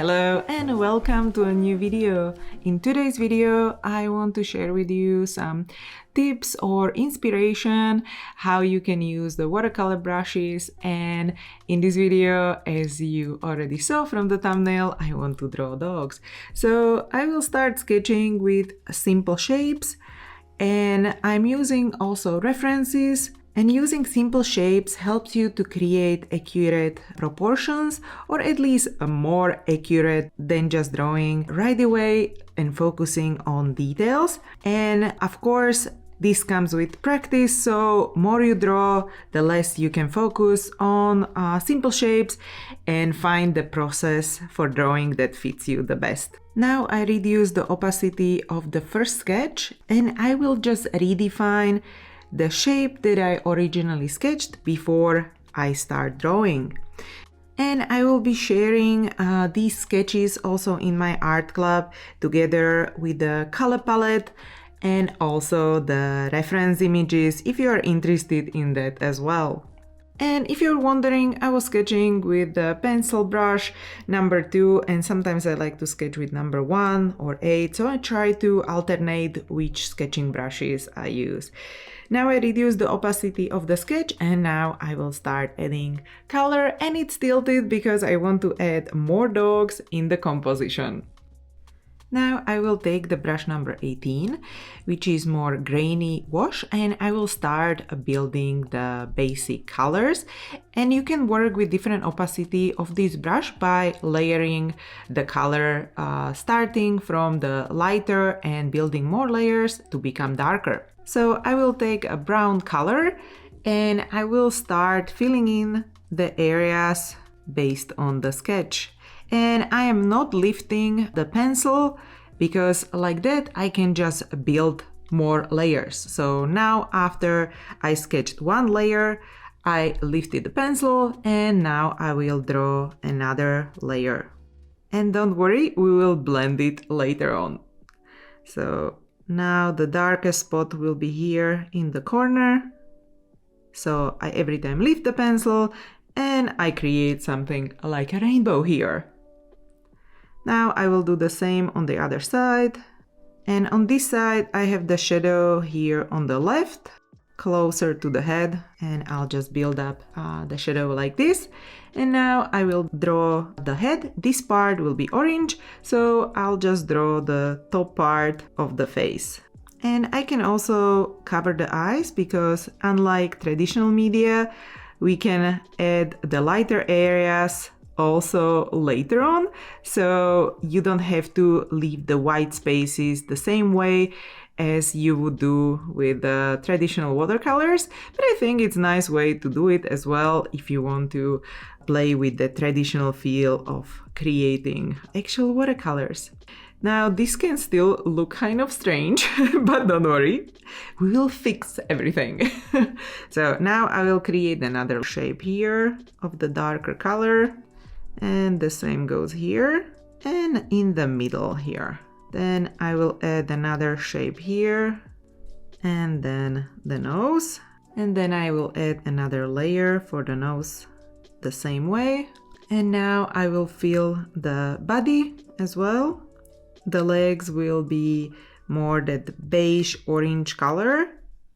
Hello and welcome to a new video. In today's video, I want to share with you some tips or inspiration how you can use the watercolor brushes. And in this video, as you already saw from the thumbnail, I want to draw dogs. So I will start sketching with simple shapes, and I'm using also references. And using simple shapes helps you to create accurate proportions, or at least more accurate than just drawing right away and focusing on details. And of course, this comes with practice, so more you draw, the less you can focus on simple shapes and find the process for drawing that fits you the best. Now I reduce the opacity of the first sketch, and I will just redefine the shape that I originally sketched before I start drawing. And I will be sharing these sketches also in my art club together with the color palette and also the reference images if you are interested in that as well. And if you're wondering, I was sketching with the pencil brush number 2, and sometimes I like to sketch with number 1 or 8, so I try to alternate which sketching brushes I use. Now I reduce the opacity of the sketch, and now I will start adding color, and it's tilted because I want to add more dogs in the composition. Now I will take the brush number 18, which is more grainy wash, and I will start building the basic colors. And you can work with different opacity of this brush by layering the color, starting from the lighter and building more layers to become darker. So I will take a brown color and I will start filling in the areas based on the sketch. And I am not lifting the pencil because like that I can just build more layers. So now after I sketched one layer, I lifted the pencil and now I will draw another layer. And don't worry, we will blend it later on. So now the darkest spot will be here in the corner. So I every time lift the pencil and I create something like a rainbow here. Now I will do the same on the other side. And on this side, I have the shadow here on the left, closer to the head, and I'll just build up the shadow like this. And now I will draw the head. This part will be orange, so I'll just draw the top part of the face. And I can also cover the eyes because unlike traditional media, we can add the lighter areas also later on, so you don't have to leave the white spaces the same way as you would do with the traditional watercolors. But I think it's a nice way to do it as well if you want to play with the traditional feel of creating actual watercolors. Now this can still look kind of strange, but don't worry, we will fix everything. So now I will create another shape here of the darker color. And the same goes here and in the middle here. Then I will add another shape here and then the nose. And then I will add another layer for the nose the same way. And now I will fill the body as well. The legs will be more that beige orange color.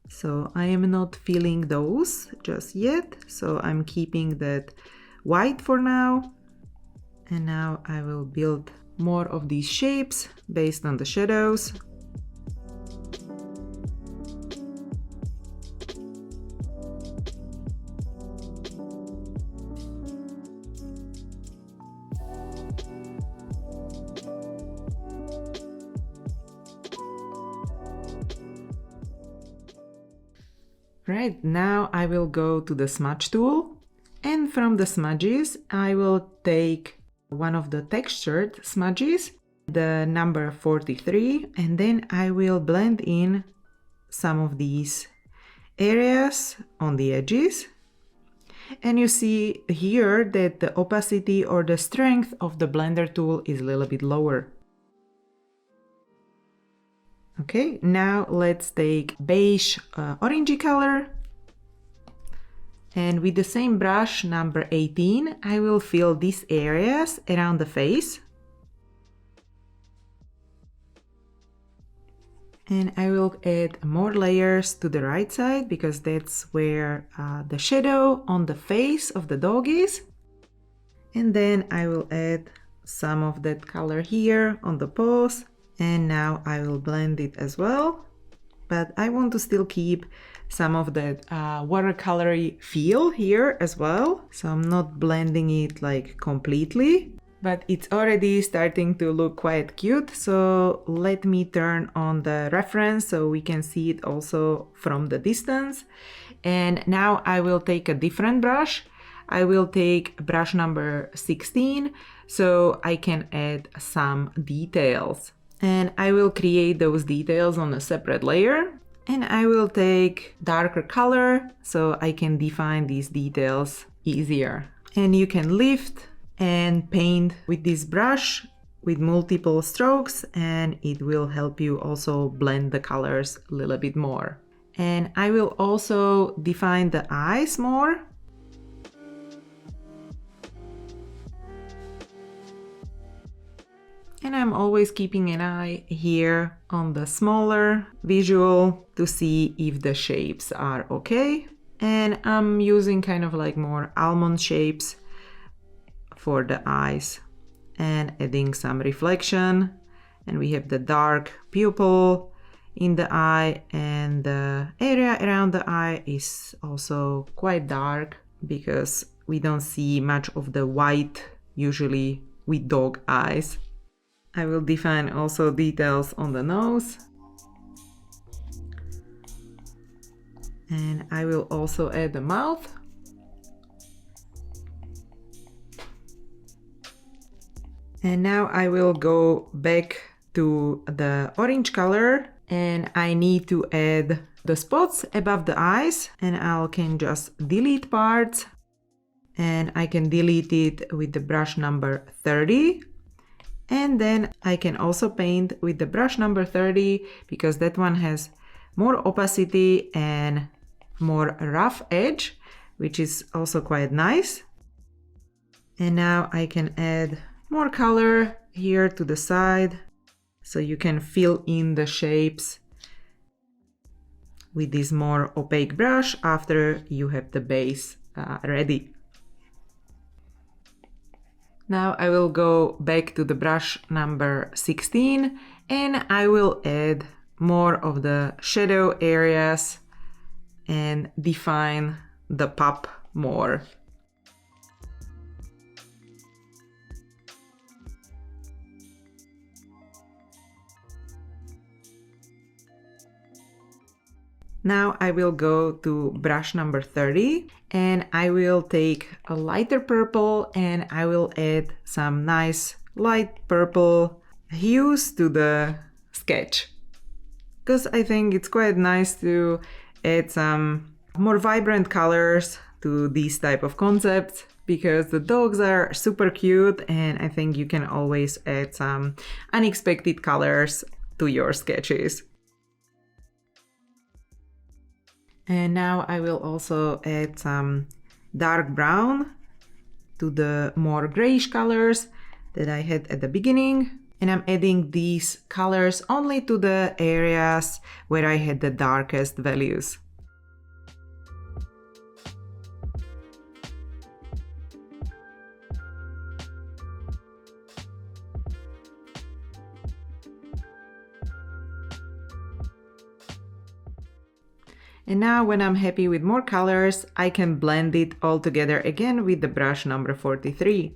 So I am not filling those just yet. So I'm keeping that white for now. And now I will build more of these shapes based on the shadows. Right, now I will go to the smudge tool, and from the smudges I will take one of the textured smudges, the number 43, and then I will blend in some of these areas on the edges. And you see here that the opacity or the strength of the blender tool is a little bit lower. Okay, now let's take beige orangey color. And with the same brush, number 18, I will fill these areas around the face And I will add more layers to the right side because that's where the shadow on the face of the dog is. And then I will add some of that color here on the paws. And now I will blend it as well. But I want to still keep some of that watercolory feel here as well. So I'm not blending it like completely. But it's already starting to look quite cute, so let me turn on the reference so we can see it also from the distance. And now I will take a different brush. I will take brush number 16 so I can add some details. And I will create those details on a separate layer. And I will take darker color so I can define these details easier. And you can lift and paint with this brush with multiple strokes, and it will help you also blend the colors a little bit more. And I will also define the eyes more. And I'm always keeping an eye here on the smaller visual to see if the shapes are okay. And I'm using kind of like more almond shapes for the eyes and adding some reflection. And we have the dark pupil in the eye, and the area around the eye is also quite dark because we don't see much of the white usually with dog eyes. I will define also details on the nose. And I will also add the mouth. And now I will go back to the orange color, and I need to add the spots above the eyes, and I can just delete parts, and I can delete it with the brush number 30. And then I can also paint with the brush number 30 because that one has more opacity and more rough edge, which is also quite nice. And now I can add more color here to the side so you can fill in the shapes with this more opaque brush after you have the base ready. Now I will go back to the brush number 16 and I will add more of the shadow areas and define the pup more. Now I will go to brush number 30 and I will take a lighter purple and I will add some nice light purple hues to the sketch. Because I think it's quite nice to add some more vibrant colors to these type of concepts because the dogs are super cute and I think you can always add some unexpected colors to your sketches. And now I will also add some dark brown to the more grayish colors that I had at the beginning. And I'm adding these colors only to the areas where I had the darkest values. And now when I'm happy with more colors, I can blend it all together again with the brush number 43.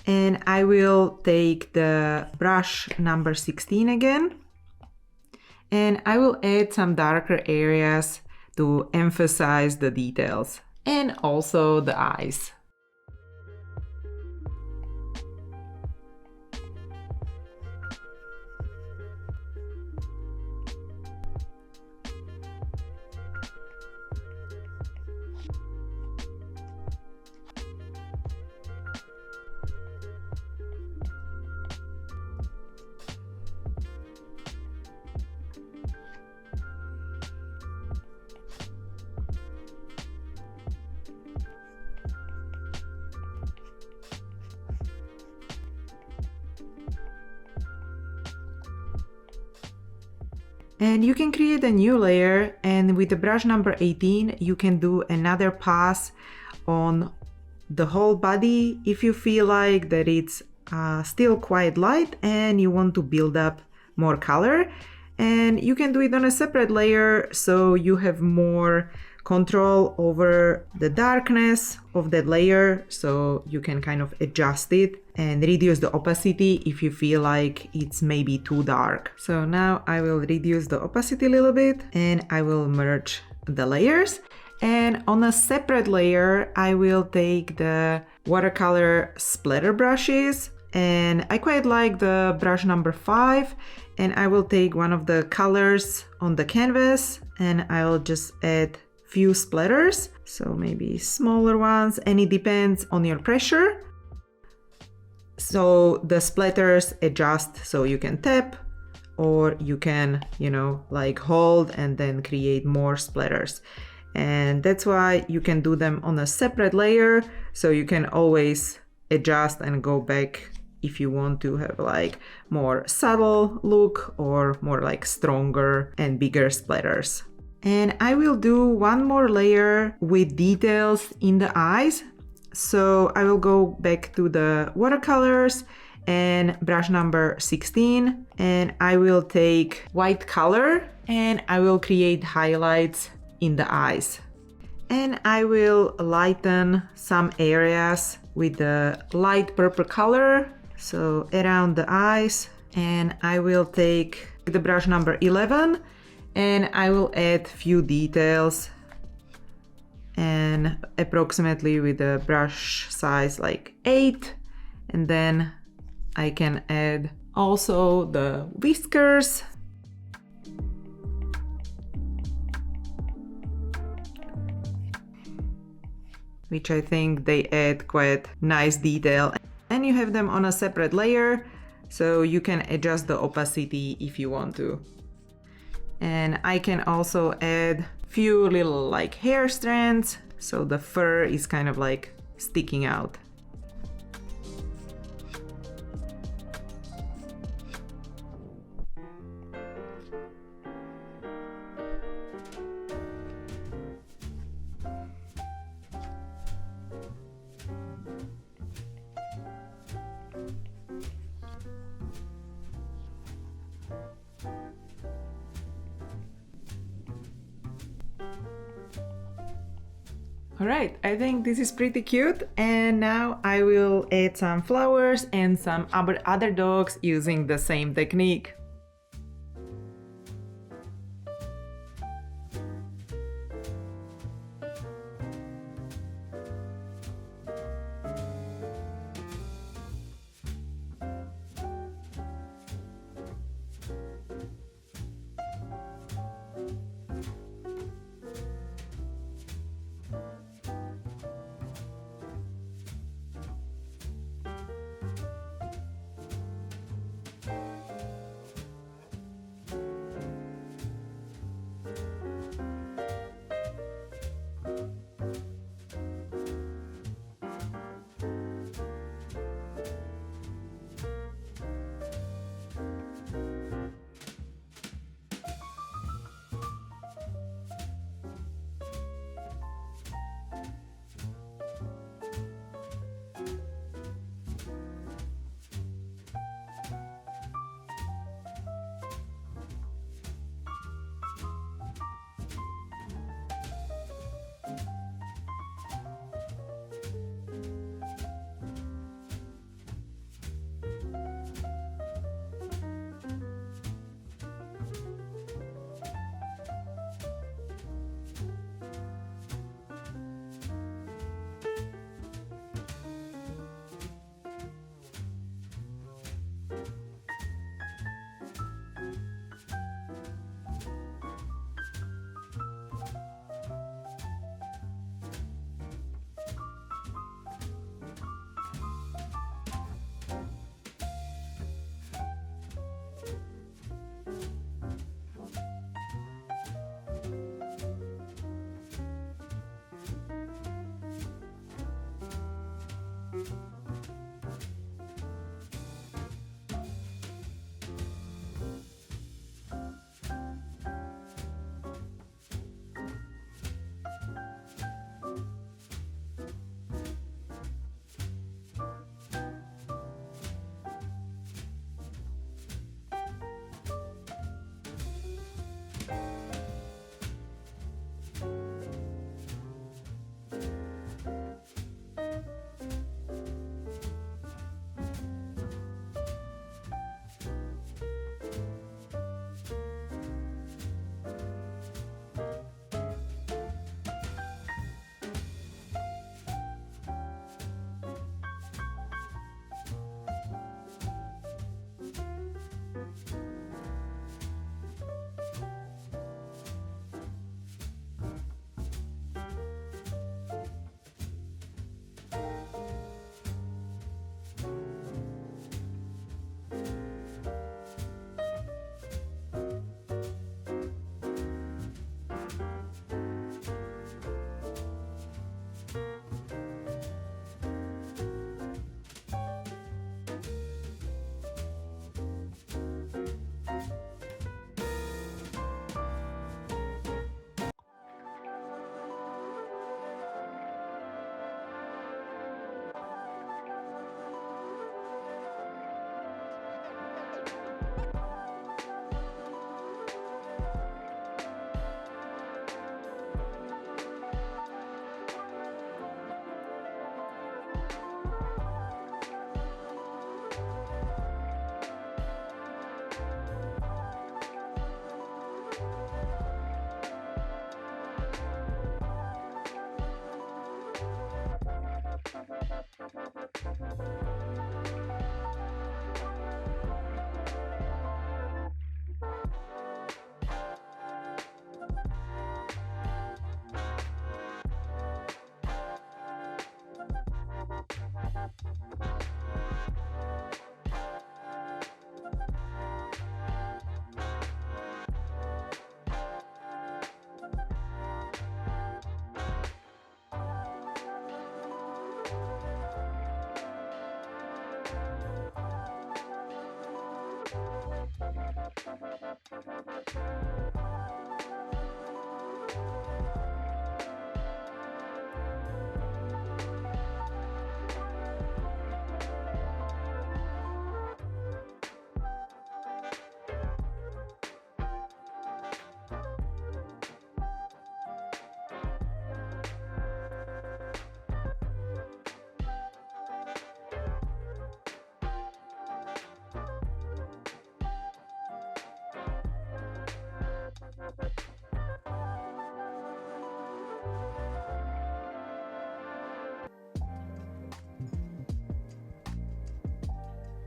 And I will take the brush number 16 again, and I will add some darker areas to emphasize the details and also the eyes. And you can create a new layer, and with the brush number 18 you can do another pass on the whole body if you feel like that it's still quite light and you want to build up more color. And you can do it on a separate layer so you have more control over the darkness of that layer, so you can kind of adjust it and reduce the opacity if you feel like it's maybe too dark. So now I will reduce the opacity a little bit and I will merge the layers. And on a separate layer I will take the watercolor splatter brushes, and I quite like the brush number 5, and I will take one of the colors on the canvas and I'll just add few splatters, so maybe smaller ones, and it depends on your pressure. So the splatters adjust, so you can tap or you can, like hold and then create more splatters. And that's why you can do them on a separate layer, so you can always adjust and go back if you want to have like more subtle look or more like stronger and bigger splatters. And I will do one more layer with details in the eyes. So I will go back to the watercolors and brush number 16, and I will take white color and I will create highlights in the eyes. And I will lighten some areas with the light purple color, so around the eyes. And I will take the brush number 11 and I will add few details, and approximately with a brush size like 8. And then I can add also the whiskers, which I think they add quite nice detail. And you have them on a separate layer, so you can adjust the opacity if you want to. And I can also add few little like hair strands, so the fur is kind of like sticking out. Alright, I think this is pretty cute, and now I will add some flowers and some other dogs using the same technique.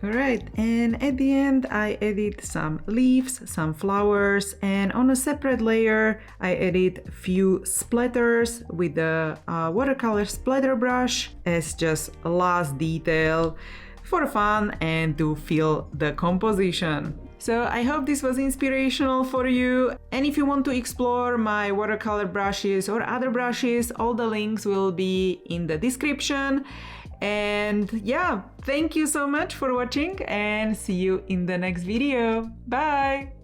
Alright, and at the end I added some leaves, some flowers, and on a separate layer I added few splatters with the watercolor splatter brush as just a last detail for fun and to fill the composition. So I hope this was inspirational for you, and if you want to explore my watercolor brushes or other brushes, all the links will be in the description. And yeah, thank you so much for watching and see you in the next video. Bye!